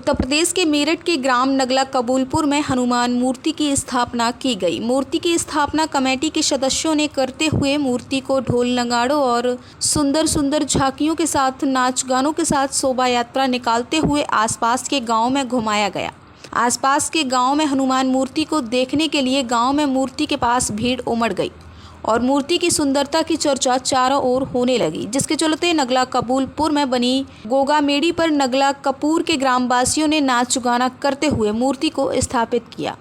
उत्तर प्रदेश के मेरठ के ग्राम नगला कबूलपुर में हनुमान मूर्ति की स्थापना की गई। मूर्ति की स्थापना कमेटी के सदस्यों ने करते हुए मूर्ति को ढोल नगाड़ों और सुंदर सुंदर झांकियों के साथ नाच गानों के साथ शोभा यात्रा निकालते हुए आसपास के गांव में घुमाया गया। आसपास के गांव में हनुमान मूर्ति को देखने के लिए गांव में मूर्ति के पास भीड़ उमड़ गई और मूर्ति की सुंदरता की चर्चा चारों ओर होने लगी, जिसके चलते नगला कबूलपुर में बनी गोगा मेड़ी पर नगला कपूर के ग्रामवासियों ने नाच गाना करते हुए मूर्ति को स्थापित किया।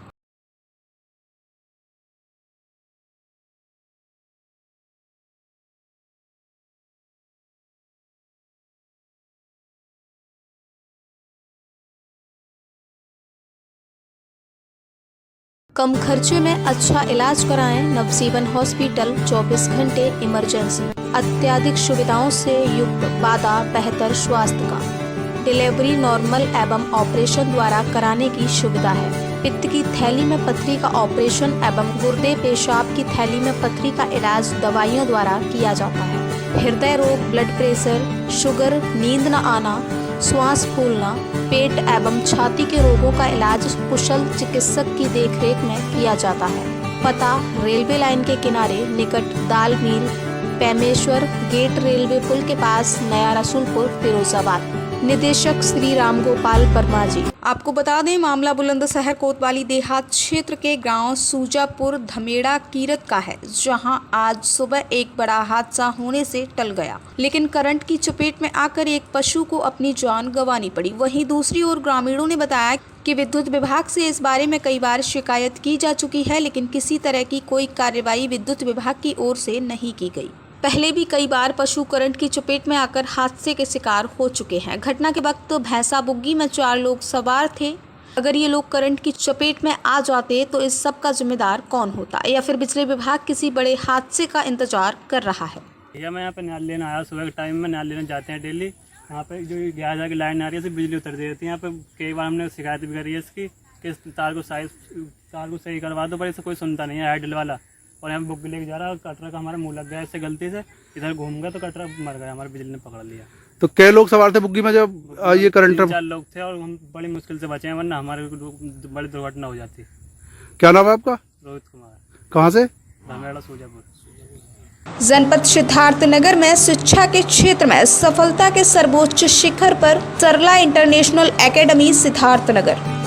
कम खर्चे में अच्छा इलाज कराएं। नवजीवन हॉस्पिटल 24 घंटे इमरजेंसी, अत्याधिक सुविधाओं से युक्त वादा बेहतर स्वास्थ्य का। डिलीवरी नॉर्मल एवं ऑपरेशन द्वारा कराने की सुविधा है। पित्त की थैली में पथरी का ऑपरेशन एवं गुर्दे पेशाब की थैली में पथरी का इलाज दवाइयों द्वारा किया जाता है। हृदय रोग, ब्लड प्रेशर, शुगर, नींद न आना, श्वास फूलना, पेट एवं छाती के रोगों का इलाज कुशल चिकित्सक की देखरेख में किया जाता है। पता रेलवे लाइन के किनारे निकट दाल मिल, पेमेश्वर गेट, रेलवे पुल के पास, नया रसूलपुर, फिरोजाबाद। निदेशक श्री राम गोपाल वर्मा जी। आपको बता दें, मामला बुलंदशहर कोतवाली देहात क्षेत्र के गांव सूजापुर धमेड़ा कीरत का है, जहां आज सुबह एक बड़ा हादसा होने से टल गया, लेकिन करंट की चपेट में आकर एक पशु को अपनी जान गंवानी पड़ी। वहीं दूसरी ओर ग्रामीणों ने बताया कि विद्युत विभाग से इस बारे में कई बार शिकायत की जा चुकी है, लेकिन किसी तरह की कोई कार्रवाई विद्युत विभाग की ओर से नहीं की गई। पहले भी कई बार पशु करंट की चपेट में आकर हादसे के शिकार हो चुके हैं। घटना के वक्त भैंसा बुग्गी में 4 लोग सवार थे। अगर ये लोग करंट की चपेट में आ जाते तो इस सब का जिम्मेदार कौन होता, या फिर बिजली विभाग किसी बड़े हादसे का इंतजार कर रहा है। भैया मैं यहाँ पे न्याल लेना आया, सुबह के टाइम में न्याल लेने जाते हैं डेली। यहाँ पे जो 11 की लाइन आ रही है इससे बिजली उतर देती है। यहाँ पे कई बार हमने शिकायत भी करी है इसकी कि तार को सही करवा दो, पर इसे कोई सुनता नहीं है हैंडल वाला। और यहाँ बुक लेके जा रहा है, कटरा का हमारा मुँह लग गया इससे गलती से, इधर घूम गया तो कटरा मर गया, हमारे बिजली ने पकड़ लिया। तो कई लोग सवार थे बुग्गी में जब ये करंट? 4 लोग थे और हम बड़ी मुश्किल से बचे हैं, वरना हमारे बड़ी दुर्घटना हो जाती। क्या नाम है आपका? रोहित कुमार। कहाँ से? धमेड़ा सूजापुर। जनपद सिद्धार्थनगर में शिक्षा के क्षेत्र में सफलता के सर्वोच्च शिखर पर सरला इंटरनेशनल एकेडमी सिद्धार्थनगर।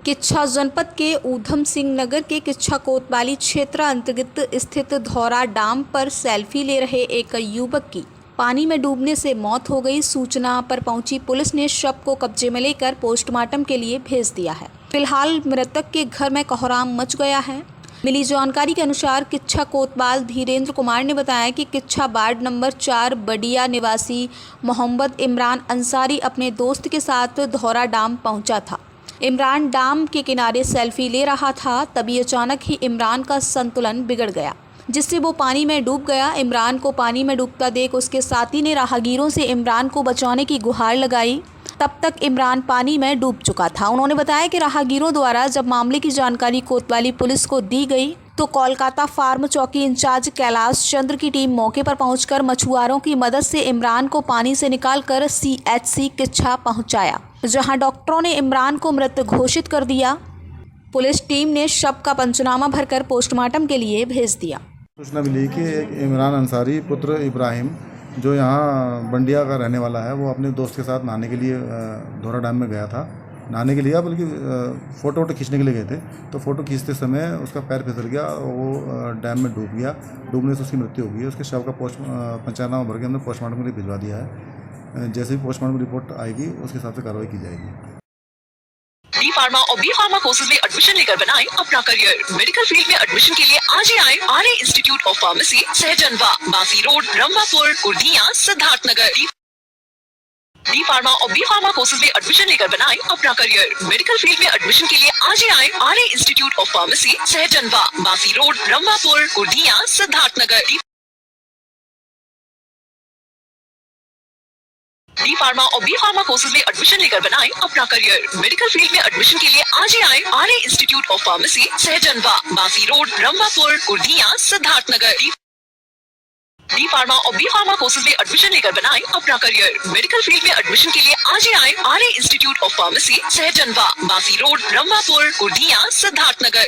किच्छा जनपद के ऊधम सिंह नगर के किच्छा कोतवाली क्षेत्र अंतर्गत स्थित धौरा डैम पर सेल्फी ले रहे एक युवक की पानी में डूबने से मौत हो गई। सूचना पर पहुंची पुलिस ने शव को कब्जे में लेकर पोस्टमार्टम के लिए भेज दिया है। फिलहाल मृतक के घर में कोहराम मच गया है। मिली जानकारी के अनुसार किच्छा कोतवाल धीरेन्द्र कुमार ने बताया कि किच्छा वार्ड नंबर 4 बडिया निवासी मोहम्मद इमरान अंसारी अपने दोस्त के साथ धौरा डैम पहुंचा था। इमरान डैम के किनारे सेल्फी ले रहा था, तभी अचानक ही इमरान का संतुलन बिगड़ गया, जिससे वो पानी में डूब गया। इमरान को पानी में डूबता देख उसके साथी ने राहगीरों से इमरान को बचाने की गुहार लगाई। तब तक इमरान पानी में डूब चुका था। उन्होंने बताया कि राहगीरों द्वारा जब मामले की जानकारी कोतवाली पुलिस को दी गई तो कोलकाता फार्म चौकी इंचार्ज कैलाश चंद्र की टीम मौके पर पहुंचकर मछुआरों की मदद से इमरान को पानी से निकालकर CHC किच्छा पहुंचाया, जहां डॉक्टरों ने इमरान को मृत घोषित कर दिया। पुलिस टीम ने शव का पंचनामा भरकर पोस्टमार्टम के लिए भेज दिया। सूचना मिली कि एक इमरान अंसारी पुत्र इब्राहिम, जो यहाँ बंडिया का रहने वाला है, वो अपने दोस्त के साथ नहाने के लिए धौरा डैम में गया था। नहाने के लिए बल्कि फ़ोटो खींचने के लिए गए थे, तो फ़ोटो खींचते समय उसका पैर फिसल गया और वो डैम में डूब गया। डूबने से उसकी मृत्यु हो गई। उसके शव का पंचनामा भर के हमने पोस्टमार्टम के लिए भिजवा दिया है। जैसे ही पोस्टमार्टम रिपोर्ट आएगी उसके हिसाब से कार्रवाई की जाएगी। डी फार्मा और बी फार्मा कोर्सेज में एडमिशन लेकर बनाएं अपना करियर। मेडिकल फील्ड में एडमिशन के लिए आज ही आए RA institute of pharmacy, Sahjanwa, Basi road, Rambhapur, Kurdiya, Siddharthnagar. D pharma और बी फार्मा कोर्सेज में एडमिशन लेकर बनाएं अपना करियर। मेडिकल फील्ड में एडमिशन के लिए आज ही आए Arya institute of pharmacy, Sahjanwa, Basi road, Rambhapur, Kurdiya, Siddharthnagar. D pharma और बी फार्मा कोर्सेज में एडमिशन लेकर बनाएं अपना करियर। मेडिकल फील्ड में एडमिशन के लिए आज ही आए Arya institute of pharmacy, Sahjanwa, Basi road, Rambhapur, Kurdiya, Siddharthnagar. D pharma और बी फार्मा कोर्सेज में एडमिशन लेकर बनाएं अपना करियर। मेडिकल फील्ड में एडमिशन के लिए आज ही आए Arya institute of pharmacy, Sahjanwa, Basi road, Rambhapur, Kurdiya, Siddharthnagar.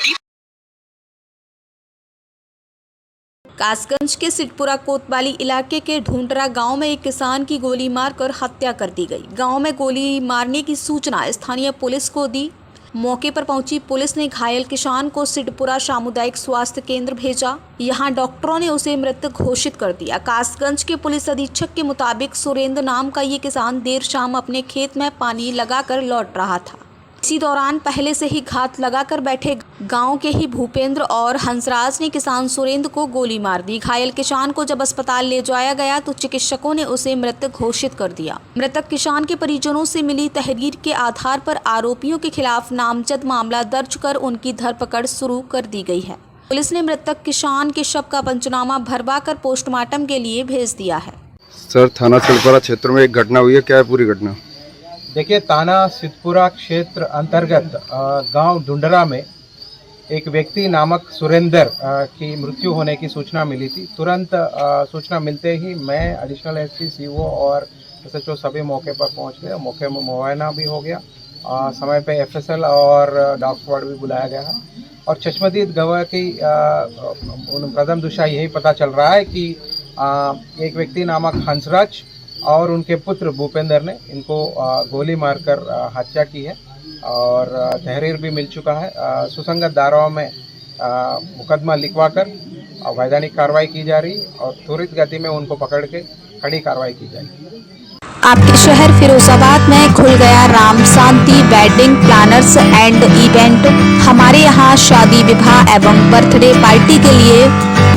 Kasganj के सिद्धपुरा कोतवाली इलाके के ढूंढरा गांव में एक किसान की गोली मारकर हत्या कर दी गई। गांव में गोली मारने की सूचना स्थानीय पुलिस को दी। मौके पर पहुंची पुलिस ने घायल किसान को सिद्धपुरा सामुदायिक स्वास्थ्य केंद्र भेजा। यहां डॉक्टरों ने उसे मृत घोषित कर दिया। कासगंज के पुलिस अधीक्षक के मुताबिक सुरेंद्र नाम का ये किसान देर शाम अपने खेत में पानी लगाकर लौट रहा था। इसी दौरान पहले से ही घात लगाकर बैठे गांव के ही भूपेंद्र और हंसराज ने किसान सुरेंद्र को गोली मार दी। घायल किसान को जब अस्पताल ले जाया गया तो चिकित्सकों ने उसे मृत घोषित कर दिया। मृतक किसान के परिजनों से मिली तहरीर के आधार पर आरोपियों के खिलाफ नामजद मामला दर्ज कर उनकी धरपकड़ शुरू कर दी गई है। पुलिस ने मृतक किसान के शव का पंचनामा भरवा कर पोस्टमार्टम के लिए भेज दिया है। सर, थाना सिद्धपुरा क्षेत्र में एक घटना हुई है, क्या है पूरी घटना? देखिए, थाना सिद्धपुरा क्षेत्र अंतर्गत गांव ढूंढरा में एक व्यक्ति नामक सुरेंद्र की मृत्यु होने की सूचना मिली थी। तुरंत सूचना मिलते ही मैं एडिशनल एसपी, सीओ और एसएचओ सभी मौके पर पहुंच गए। मौके में मुआयना भी हो गया। समय पे एफएसएल और डॉग स्क्वाड भी बुलाया गया है। और चश्मदीद गवाह की प्रथम दिशा यही पता चल रहा है कि एक व्यक्ति नामक हंसराज और उनके पुत्र भूपेंद्र ने इनको गोली मारकर हत्या की है और तहरीर भी मिल चुका है। सुसंगत धाराओं में मुकदमा लिखवाकर वैधानिक कार्रवाई की जा रही और त्वरित गति में उनको पकड़ के कड़ी कार्रवाई की जाएगी। आपके शहर फिरोजाबाद में खुल गया राम शांति वेडिंग प्लानर्स एंड इवेंट। हमारे यहाँ शादी, विवाह एवं बर्थडे पार्टी के लिए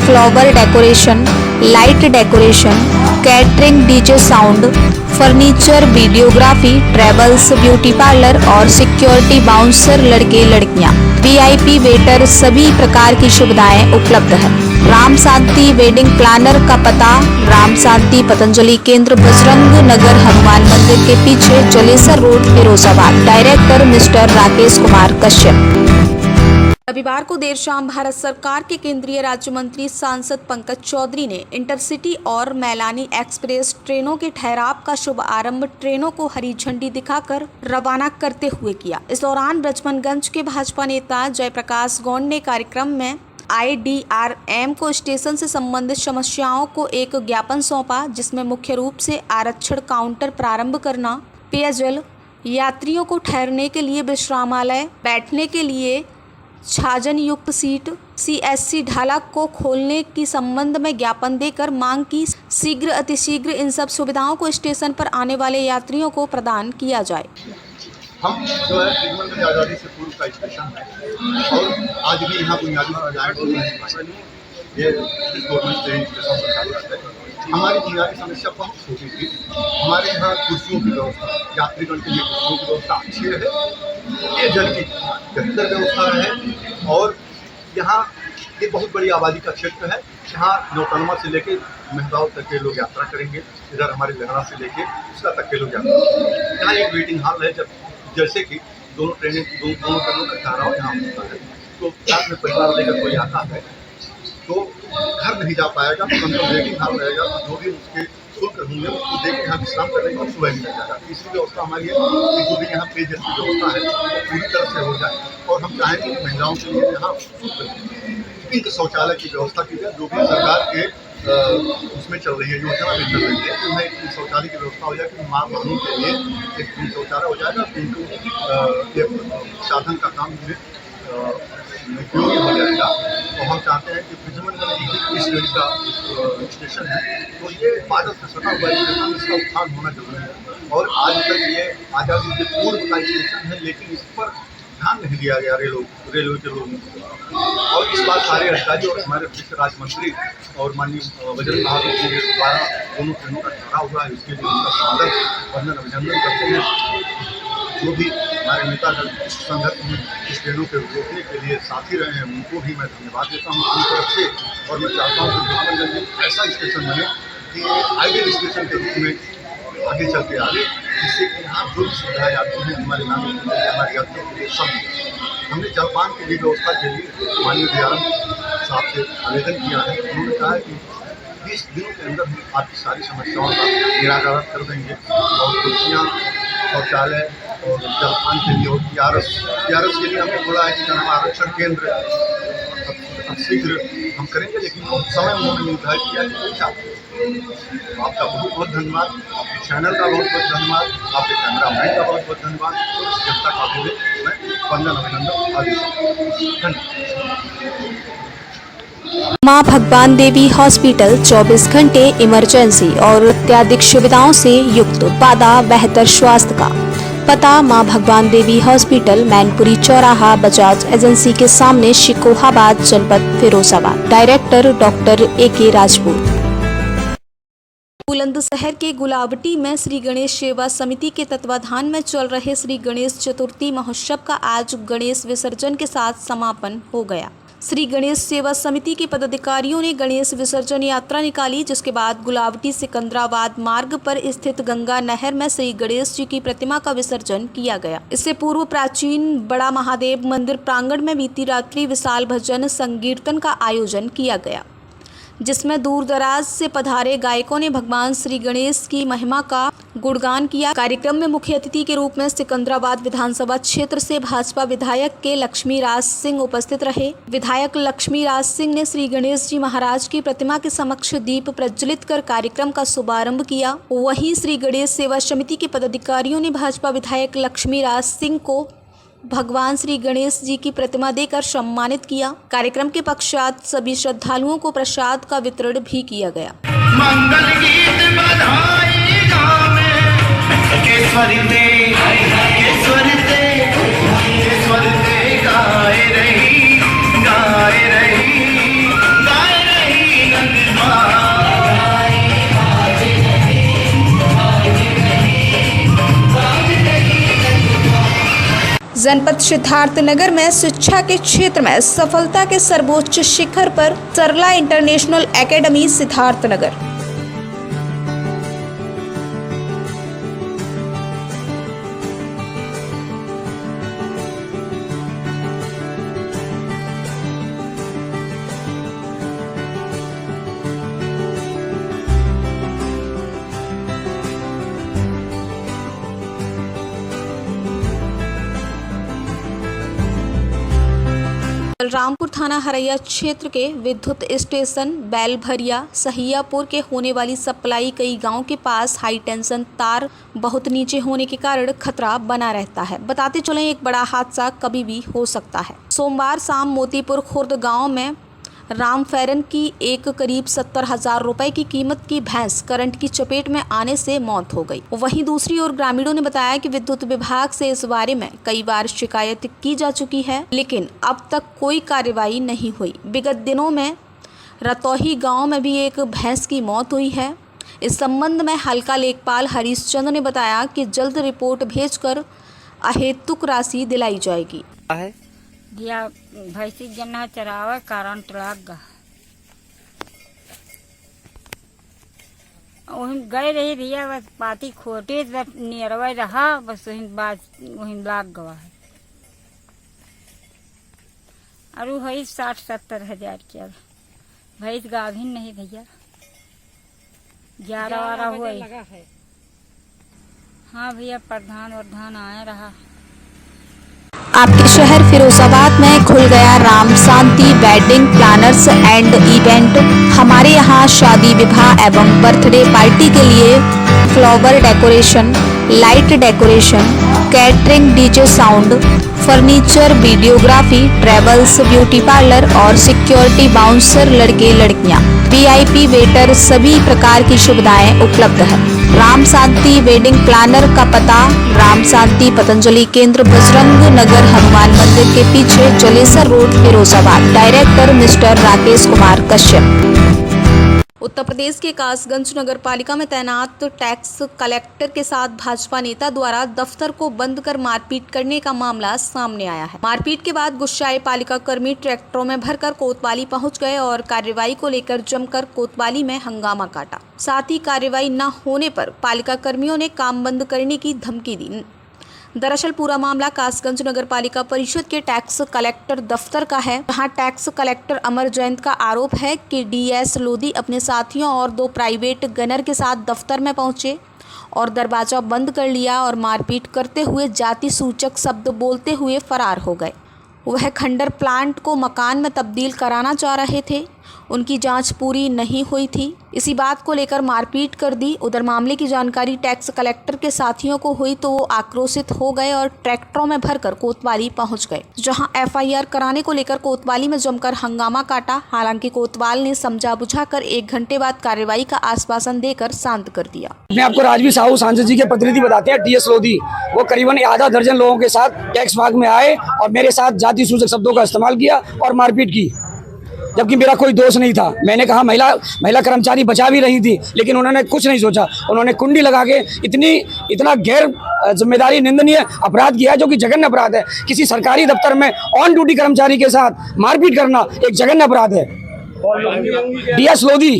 flower decoration, light decoration, catering, DJ sound, furniture, videography, travels, beauty parlour और सिक्योरिटी बाउंसर, लड़के लड़कियां, वीआईपी वेटर, सभी प्रकार की सुविधाएं उपलब्ध है। राम शांति वेडिंग प्लानर का पता: राम शांति पतंजलि केंद्र, बजरंग नगर, हनुमान मंदिर के पीछे, Jalesar road, Firozabad. Director mister Rakesh Kumar Kashyap. रविवार को देर शाम भारत सरकार के केंद्रीय राज्य मंत्री सांसद पंकज चौधरी ने इंटरसिटी और मैलानी एक्सप्रेस ट्रेनों के ठहराव का शुभारंभ ट्रेनों को हरी झंडी दिखाकर रवाना करते हुए किया। इस दौरान ब्रजमनगंज के भाजपा नेता जयप्रकाश गौड़ ने कार्यक्रम में IDRM को स्टेशन से संबंधित समस्याओं को एक ज्ञापन सौंपा, जिसमें मुख्य रूप से आरक्षण काउंटर प्रारंभ करना, पेयजल, यात्रियों को ठहरने के लिए विश्रामालय, बैठने के लिए छाजन युक्त सीट, CSC ढाला को खोलने की संबंध में ज्ञापन देकर मांग की शीघ्र अतिशीघ्र इन सब सुविधाओं को स्टेशन पर आने वाले यात्रियों को प्रदान किया जाए। हम जो है ब्रजमनगंज आज़ादी से पूर्व का स्टेशन है और आज भी यहाँ बुनियादी सुविधाएं ये गवर्नमेंट ट्रेन स्टेशन पर है। हमारी बुनियादी समस्या बहुत छोटी थी। हमारे यहाँ कुर्सियों की व्यवस्था, यात्रीगण के लिए कुर्सियों की व्यवस्था अच्छी रहे, ये जल की बेहतर व्यवस्था रहे और यहाँ ये बहुत बड़ी आबादी का क्षेत्र है। यहाँ नौतनमा से लेके मेहदाव तक के लोग यात्रा करेंगे, इधर हमारे लहरा से लेके उसका तक के लोग यात्रा करेंगे। यहाँ एक वेटिंग हॉल है, जब जैसे कि दोनों ट्रेनों का ठहराव यहाँ होता है तो साथ में परिवार लेकर कोई आता है तो घर नहीं जा पाएगा, तो हम वेटिंग हॉल रहेगा, जो भी उसके शुल्क होंगे उसको देख के यहाँ विश्राम करने और सुबह निकल जाएगा। तीसरी व्यवस्था हमारी है कि जो भी यहाँ पेयजल की व्यवस्था है वो पूरी तरह से हो जाए और हम चाहेंगे कि महिलाओं के लिए यहाँ पिंक शौचालय की व्यवस्था की जाए, जो भी सरकार के उसमें चल रही है, योजना में चल रही है कि उन्हें एक शौचालय की व्यवस्था हो जाए कि माँ बहनों के लिए एक पिंक शौचालय हो जाएगा, पिंक साधन का काम में उपयोगी हो जाएगा। तो हम चाहते हैं कि ब्रजमनगंज इस रेल का स्टेशन है तो ये बादल से सटा हुआ स्टेशन, इसका उत्थान होना जरूरी है और आज तक ये आज़ादी से पूर्व का स्टेशन है, लेकिन इस पर ध्यान नहीं दिया गया रेलवे के लोगों को। और इस बार सारे अधिकारी और हमारे वित्त राज्य मंत्री और माननीय बजरंग बहादुर जी के द्वारा दोनों ट्रेनों का ठहराव हुआ है, इसके लिए उनका स्वागत वंदन अभिनंदन करते हैं। जो भी हमारे नेतागण इस संघर्ष में इस ट्रेनों के रोकने के लिए साथी रहे हैं, उनको भी मैं धन्यवाद देता हूँ अपनी तरफ से। और मैं चाहता हूँ कि गोपालगंज में ऐसा स्टेशन बने कि आइडियल स्टेशन के रूप में आगे चल के आगे, जिससे कि यहाँ जो भी सुविधाएँ आती हैं हमारे नागरिकों के लिए, हमारे यात्रियों के लिए सब। हमने जलपान की भी व्यवस्था के लिए माननीय DRM साहब से आवेदन किया है। उन्होंने कहा है कि 20 दिनों के अंदर हम आपकी सारी समस्याओं का निराकरण कर देंगे। और कुर्सियाँ, शौचालय और जलपान के लिए और PRS के लिए हमने बोला है कि जन आरक्षण केंद्र अब शीघ्र हम करेंगे, लेकिन समय उन्होंने निर्धारित किया कि नहीं चाहते। आपका बहुत बहुत धन्यवाद, आपके चैनल का बहुत बहुत धन्यवाद, आपके कैमरा मैन का बहुत बहुत धन्यवाद, और इस जनता का भी मैं वंदन अभिनंदन आदि धन्यवाद। मां भगवान देवी हॉस्पिटल 24 घंटे इमरजेंसी और अत्याधिक सुविधाओं से युक्त, वादा बेहतर स्वास्थ्य का। पता मां भगवान देवी हॉस्पिटल, मैनपुरी चौराहा, बजाज एजेंसी के सामने, शिकोहाबाद, जनपद Firozabad. Director doctor AK Rajput. Bulandshahr के गुलावटी में श्री गणेश सेवा समिति के तत्वाधान में चल रहे श्री गणेश चतुर्थी महोत्सव का आज गणेश विसर्जन के साथ समापन हो गया। श्री गणेश सेवा समिति के पदाधिकारियों ने गणेश विसर्जन यात्रा निकाली, जिसके बाद गुलावटी सिकंदराबाद मार्ग पर स्थित गंगा नहर में श्री गणेश जी की प्रतिमा का विसर्जन किया गया। इससे पूर्व प्राचीन बड़ा महादेव मंदिर प्रांगण में बीती रात्रि विशाल भजन संकीर्तन का आयोजन किया गया, जिसमें दूर दराज से पधारे गायकों ने भगवान श्री गणेश की महिमा का गुणगान किया। कार्यक्रम में मुख्य अतिथि के रूप में सिकंदराबाद विधानसभा क्षेत्र से भाजपा विधायक के लक्ष्मी राज सिंह उपस्थित रहे। विधायक लक्ष्मी राज सिंह ने श्री गणेश जी महाराज की प्रतिमा के समक्ष दीप प्रज्वलित कर कार्यक्रम का शुभारंभ किया। वहीं श्री गणेश सेवा समिति के पदाधिकारियों ने भाजपा विधायक लक्ष्मी राज सिंह को भगवान श्री गणेश जी की प्रतिमा देकर सम्मानित किया। कार्यक्रम के पश्चात सभी श्रद्धालुओं को प्रसाद का वितरण भी किया गया। मंगल गीत बधाई गावे, केसरी दे केसरी दे केसरी दे, गाए रही गाए रही गाए रही नंदमा। जनपद सिद्धार्थनगर में शिक्षा के क्षेत्र में सफलता के सर्वोच्च शिखर पर सरला इंटरनेशनल एकेडमी सिद्धार्थनगर। बलरामपुर थाना हरैया क्षेत्र के विद्युत स्टेशन बैलभरिया सहियापुर के होने वाली सप्लाई कई गांव के पास हाई टेंशन तार बहुत नीचे होने के कारण खतरा बना रहता है। बताते चलें, एक बड़ा हादसा कभी भी हो सकता है। सोमवार शाम मोतीपुर खुर्द गांव में राम फेरन की एक करीब 70,000 रुपए की कीमत की भैंस करंट की चपेट में आने से मौत हो गई। वहीं दूसरी ओर ग्रामीणों ने बताया कि विद्युत विभाग से इस बारे में कई बार शिकायत की जा चुकी है, लेकिन अब तक कोई कार्रवाई नहीं हुई। विगत दिनों में रतौही गांव में भी एक भैंस की मौत हुई है। इस संबंध में हल्का लेखपाल हरीश चंद्र ने बताया कि जल्द रिपोर्ट भेजकर अहेतुक राशि दिलाई जाएगी। दिया भैंसी गन्ना चरावे करंट लग गा, वहीं गए रही रिया बस पाती खोटे नियरवा रहा, बस वहीं लाग गवा है। अरु है 60-70 हजार के भैंस गाभिन नहीं भैया, 11-12 हुआ। हाँ भैया, प्रधान आया रहा। आपके शहर फिरोजाबाद में खुल गया राम शांति वेडिंग प्लानर्स एंड इवेंट। हमारे यहाँ शादी विवाह एवं बर्थडे पार्टी के लिए flower decoration, light decoration, catering, DJ sound, furniture, videography, travels, beauty parlour और सिक्योरिटी बाउंसर, लड़के लड़कियाँ, VIP वेटर, सभी प्रकार की सुविधाएं उपलब्ध है। राम शांति वेडिंग प्लानर का पता राम शांति पतंजलि केंद्र बजरंग नगर हनुमान मंदिर के पीछे Jalesar road Firozabad. Director mister Rakesh Kumar Kashyap. Uttar Pradesh के कासगंज नगर पालिका में तैनात टैक्स कलेक्टर के साथ भाजपा नेता द्वारा दफ्तर को बंद कर मारपीट करने का मामला सामने आया है। मारपीट के बाद गुस्साए पालिका कर्मी ट्रैक्टरों में भरकर कोतवाली पहुंच गए और कार्रवाई को लेकर जमकर कोतवाली में हंगामा काटा। साथ ही कार्रवाई न होने पर पालिका कर्मियों ने काम बंद करने की धमकी दी। दरअसल पूरा मामला कासगंज नगर पालिका परिषद के टैक्स कलेक्टर दफ्तर का है, जहां टैक्स कलेक्टर अमर जयंत का आरोप है कि डीएस लोधी अपने साथियों और 2 प्राइवेट गनर के साथ दफ्तर में पहुंचे और दरवाजा बंद कर लिया और मारपीट करते हुए जाति सूचक शब्द बोलते हुए फरार हो गए। वह खंडर प्लांट को मकान में तब्दील कराना चाह रहे थे। उनकी जांच पूरी नहीं हुई थी, इसी बात को लेकर मारपीट कर दी। उधर मामले की जानकारी टैक्स कलेक्टर के साथियों को हुई तो वो आक्रोशित हो गए और ट्रैक्टरों में भरकर कोतवाली पहुंच गए, जहां एफआईआर कराने को लेकर कोतवाली में जमकर हंगामा काटा। हालांकि कोतवाल ने समझा बुझाकर 1 घंटे बाद कार्रवाई का आश्वासन देकर शांत कर दिया। मैं आपको राजवीर साहू सांसद जी के प्रतिनिधि बताते हैं, डीएस लोधी, वो करीबन आधा दर्जन लोगों के साथ टैक्स विभाग में आए और मेरे साथ जाति सूचक शब्दों का इस्तेमाल किया और मारपीट की, जबकि मेरा कोई दोष नहीं था। मैंने कहा महिला कर्मचारी बचा भी रही थी, लेकिन उन्होंने कुछ नहीं सोचा। उन्होंने कुंडी लगा के इतना गैर जिम्मेदारी निंदनीय अपराध किया, जो कि जघन्य अपराध है। किसी सरकारी दफ्तर में ऑन ड्यूटी कर्मचारी के साथ मारपीट करना एक जघन्य अपराध है। डीएस लोधी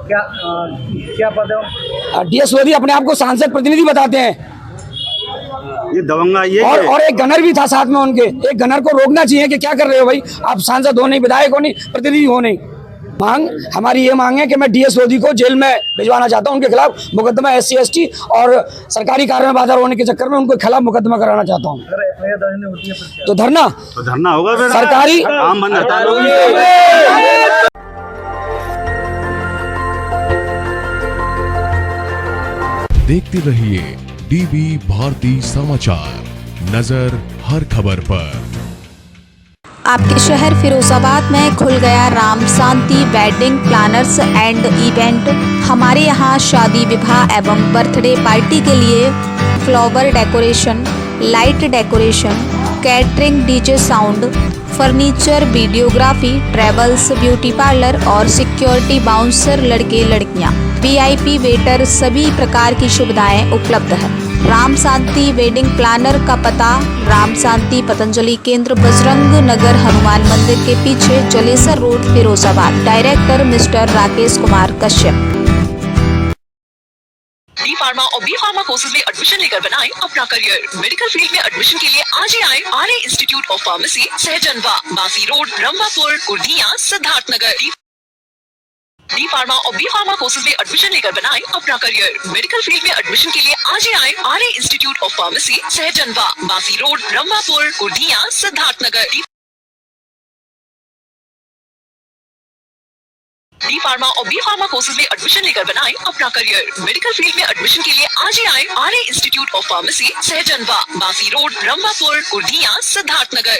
क्या पद है? डीएस लोधी अपने आप को सांसद प्रतिनिधि बताते हैं। ये दबंगा ये और एक गनर भी था साथ में उनके। एक गनर को रोकना चाहिए कि क्या कर रहे हो भाई, आप सांसद हो नहीं, विधायक हो नहीं, प्रतिनिधि हो नहीं। हमारी ये मांग है कि मैं डीएस लोधी को जेल में भिजवाना चाहता हूं। उनके खिलाफ मुकदमा SC ST और सरकारी कार्य में बाधा होने के चक्कर में उनके खिलाफ मुकदमा कराना चाहता हूं। तो धरना होगा, सरकारी काम बंद रहता है। देखते रहिए DB भारती समाचार, नजर हर खबर पर। आपके शहर फिरोजाबाद में खुल गया राम शांति वेडिंग प्लानर्स एंड इवेंट। हमारे यहाँ शादी विवाह एवं बर्थडे पार्टी के लिए flower decoration, light decoration, catering, DJ sound, furniture, videography, travels, beauty parlour और सिक्योरिटी बाउंसर, लड़के लड़कियां, VIP वेटर, सभी प्रकार की सुविधाएं उपलब्ध है। राम शांति वेडिंग प्लानर का पता राम शांति पतंजलि केंद्र बजरंग नगर हनुमान मंदिर के पीछे Jalesar road Firozabad. Director mister Rakesh Kumar Kashyap. D pharma और बी फार्मा कोर्सेज में एडमिशन लेकर बनाएं अपना करियर। मेडिकल फील्ड में एडमिशन के लिए आज ही आए RA institute of pharmacy, Sahjanwa, Basi road, Rambhapur, Kurdiya, Siddharth Nagar. D pharma और बी फार्मा कोर्सेज में एडमिशन लेकर बनाएं अपना करियर। मेडिकल फील्ड में एडमिशन के लिए आज ही आए RA institute of pharmacy, Sahjanwa, Basi road, Rambhapur, Kurdiya, Siddharth Nagar. D pharma और बी फार्मा कोर्सेज में एडमिशन लेकर बनाएं अपना करियर। मेडिकल फील्ड में एडमिशन के लिए आज ही आए RA institute of pharmacy, Sahjanwa, Basi road, Rambhapur, Kurdiya, Siddharth Nagar.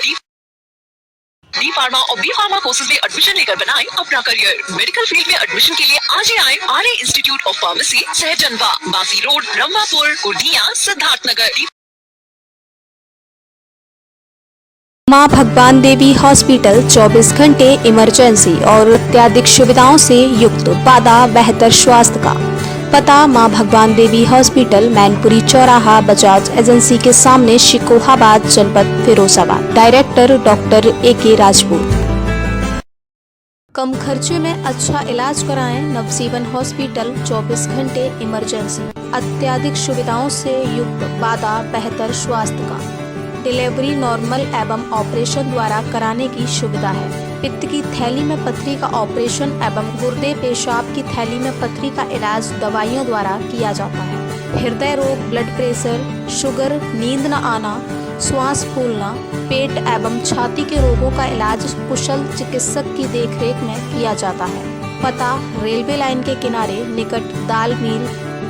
D pharma और बी फार्मा कोर्सेज में एडमिशन लेकर बनाएं अपना करियर। मेडिकल फील्ड में एडमिशन के लिए आज ही आए RA institute of pharmacy, Sahjanwa, Basi road, Rambhapur, Kurdiya, Siddharth Nagar. मां भगवान देवी हॉस्पिटल 24 घंटे इमरजेंसी और अत्याधिक सुविधाओं से युक्त, वादा बेहतर स्वास्थ्य का। पता मां भगवान देवी हॉस्पिटल, मैनपुरी चौराहा, बजाज एजेंसी के सामने, शिकोहाबाद, जनपद Firozabad. Director doctor AK Rajput. कम खर्चे में अच्छा इलाज कराएं नवजीवन हॉस्पिटल 24 घंटे इमरजेंसी, अत्याधिक सुविधाओं से युक्त, वादा बेहतर स्वास्थ्य का। डिलीवरी नॉर्मल एवं ऑपरेशन द्वारा कराने की सुविधा है। पित्त की थैली में पथरी का ऑपरेशन एवं गुर्दे पेशाब की थैली में पथरी का इलाज दवाइयों द्वारा किया जाता है। हृदय रोग, ब्लड प्रेशर, शुगर, नींद न आना, श्वास फूलना, पेट एवं छाती के रोगों का इलाज कुशल चिकित्सक की देखरेख में किया जाता है। पता रेलवे लाइन के किनारे निकट दाल मिल,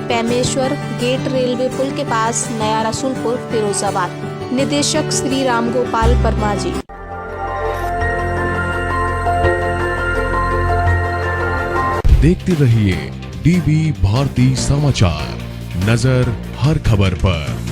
पेमेश्वर गेट, रेलवे पुल के पास, नया रसूलपुर, फिरोजाबाद। निदेशक श्री राम गोपाल वर्मा जी। देखते रहिए DB भारती समाचार, नजर हर खबर पर।